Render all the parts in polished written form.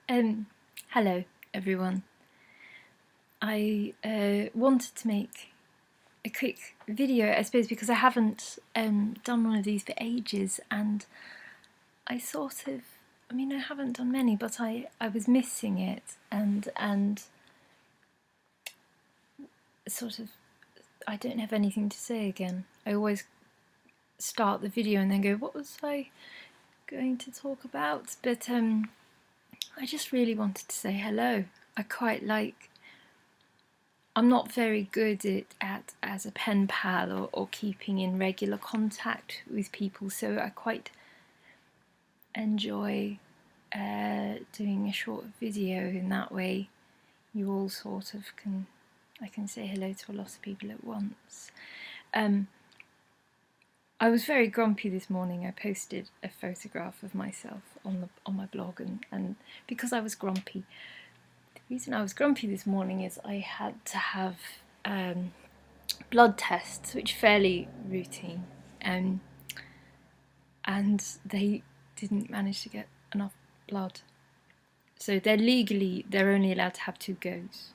Hello everyone. I wanted to make a quick video, I suppose, because I haven't done one of these for ages, and I haven't done many, but I was missing it, and sort of I don't have anything to say again. I always start the video and then go, what was I going to talk about? But I just really wanted to say hello. I'm not very good at as a pen pal or keeping in regular contact with people, so I quite enjoy doing a short video. In that way you all sort of I can say hello to a lot of people at once. I was very grumpy this morning. I posted a photograph of myself on my blog, and because I was grumpy, the reason I was grumpy this morning is I had to have blood tests, which are fairly routine, and they didn't manage to get enough blood. So they're only allowed to have 2 goes,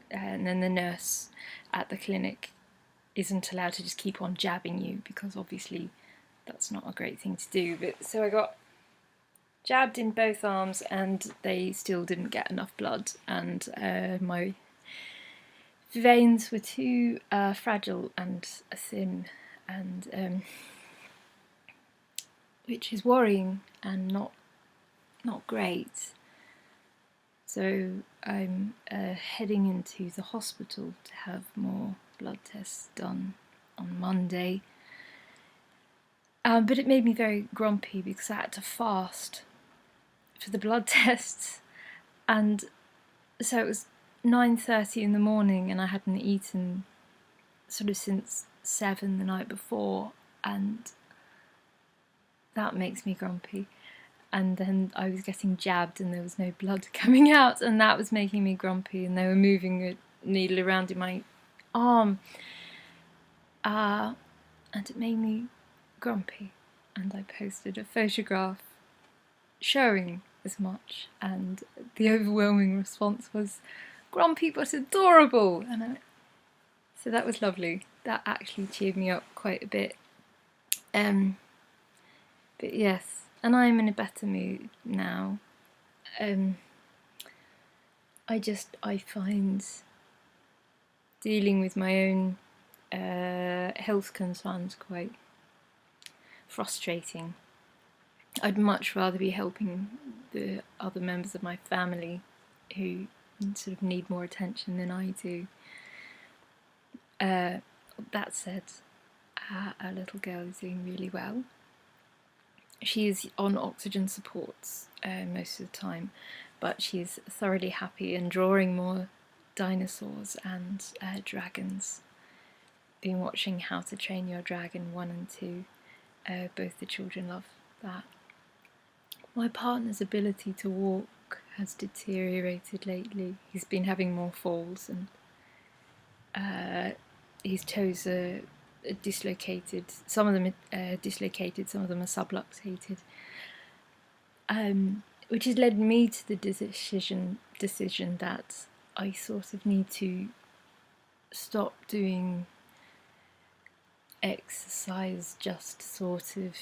and then the nurse at the clinic isn't allowed to just keep on jabbing you, because obviously that's not a great thing to do. But so I got jabbed in both arms and they still didn't get enough blood, and my veins were too fragile and thin, and which is worrying and not great. So I'm heading into the hospital to have more blood tests done on Monday. But it made me very grumpy because I had to fast for the blood tests, and so it was 9:30 in the morning and I hadn't eaten sort of since 7 the night before, and that makes me grumpy. And then I was getting jabbed and there was no blood coming out, and that was making me grumpy, and they were moving a needle around in my arm, and it made me grumpy, and I posted a photograph showing as much, and the overwhelming response was grumpy but adorable, and so that was lovely. That actually cheered me up quite a bit. But yes, and I'm in a better mood now. I find dealing with my own health concerns quite frustrating. I'd much rather be helping the other members of my family who sort of need more attention than I do. That said, our little girl is doing really well. She is on oxygen supports most of the time, but she is thoroughly happy and drawing more dinosaurs and dragons. Been watching How to Train Your Dragon 1 and 2. Both the children love that. My partner's ability to walk has deteriorated lately. He's been having more falls, and his toes are dislocated. Some of them are dislocated, some of them are subluxated, which has led me to the decision that I sort of need to stop doing exercise, just sort of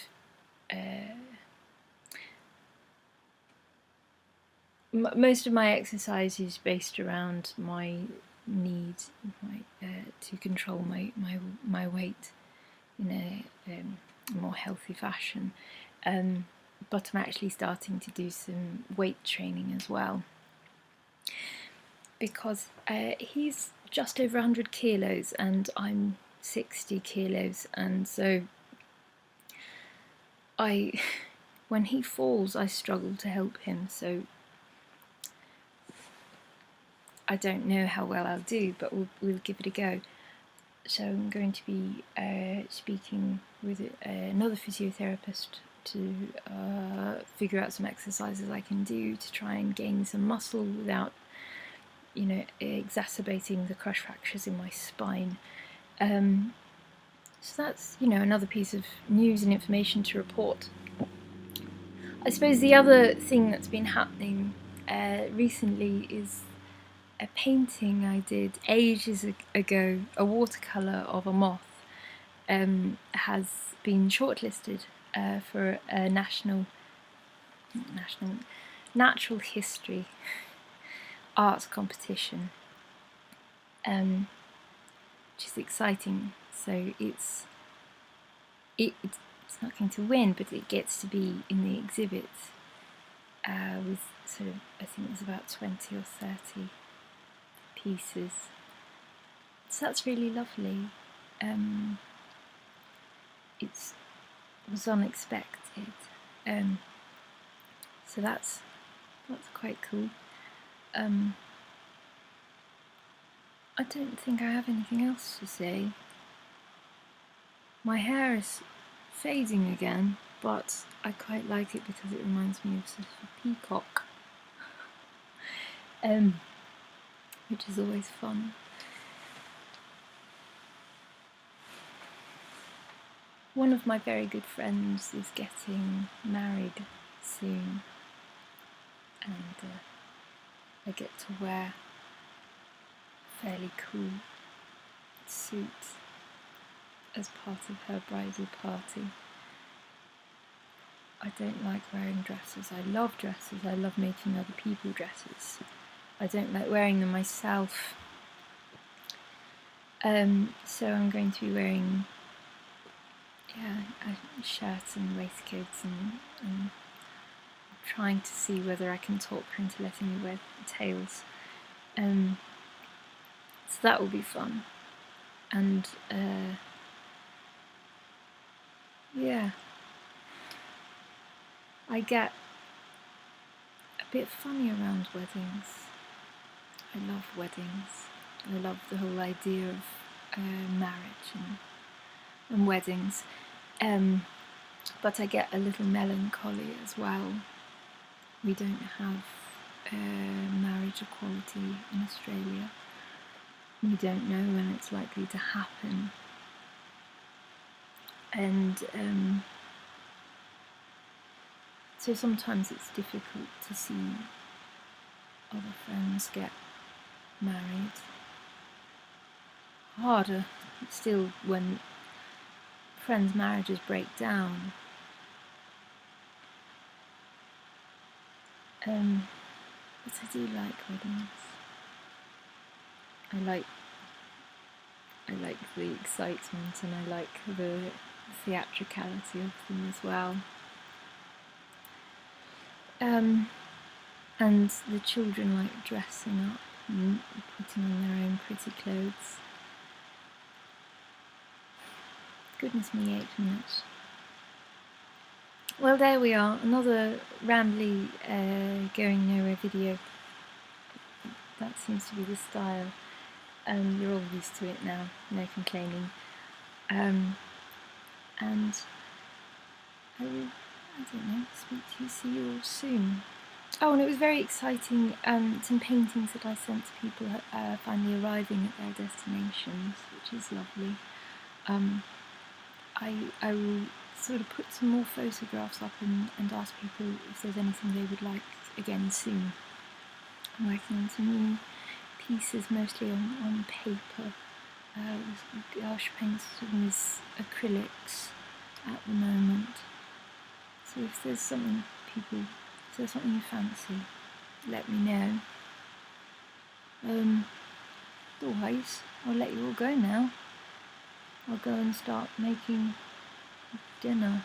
most of my exercise is based around my need to control my weight in a more healthy fashion, but I'm actually starting to do some weight training as well, because he's just over 100 kilos and I'm 60 kilos, and so when he falls I struggle to help him, so I don't know how well I'll do, but we'll give it a go. So I'm going to be speaking with another physiotherapist to figure out some exercises I can do to try and gain some muscle without, exacerbating the crush fractures in my spine. So that's, another piece of news and information to report. I suppose the other thing that's been happening recently is a painting I did ages ago, a watercolour of a moth, has been shortlisted for a natural history art competition, which is exciting. So it's not going to win, but it gets to be in the exhibit with sort of, I think there's about 20 or 30 pieces. So that's really lovely. It was unexpected. So that's quite cool. I don't think I have anything else to say. My hair is fading again, but I quite like it because it reminds me of sort of a peacock, which is always fun. One of my very good friends is getting married soon, and I get to wear a fairly cool suit as part of her bridal party. I don't like wearing dresses. I love dresses. I love making other people dresses. I don't like wearing them myself. So I'm going to be wearing a shirt and waistcoats, and trying to see whether I can talk her into letting me wear tails. So that will be fun. And yeah, I get a bit funny around weddings. I love weddings. I love the whole idea of marriage and weddings. But I get a little melancholy as well. We don't have marriage equality in Australia. We don't know when it's likely to happen. And so sometimes it's difficult to see other friends get married. Harder still when friends' marriages break down. But I do like weddings. I like the excitement, and I like the theatricality of them as well. And the children like dressing up and putting on their own pretty clothes. Goodness me, 8 minutes. Well, there we are, another rambly going nowhere video. That seems to be the style. You're all used to it now, no complaining. And I will, I don't know, see you all soon. Oh, and it was very exciting, some paintings that I sent to people finally arriving at their destinations, which is lovely. I will sort of put some more photographs up and ask people if there's anything they would like again soon. I'm working on some new pieces, mostly on paper, gouache paints with acrylics at the moment. So if there's something you fancy, let me know. Otherwise, I'll let you all go now. I'll go and start making dinner,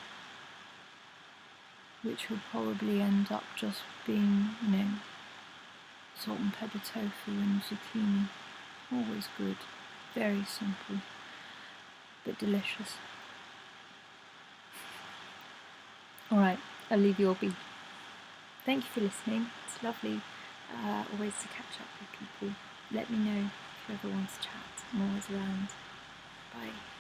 which will probably end up just being, salt and pepper tofu and zucchini. Always good. Very simple, but delicious. Alright, I'll leave you all be. Thank you for listening. It's lovely always to catch up with people. Let me know if you ever want to chat. I'm always around. Bye.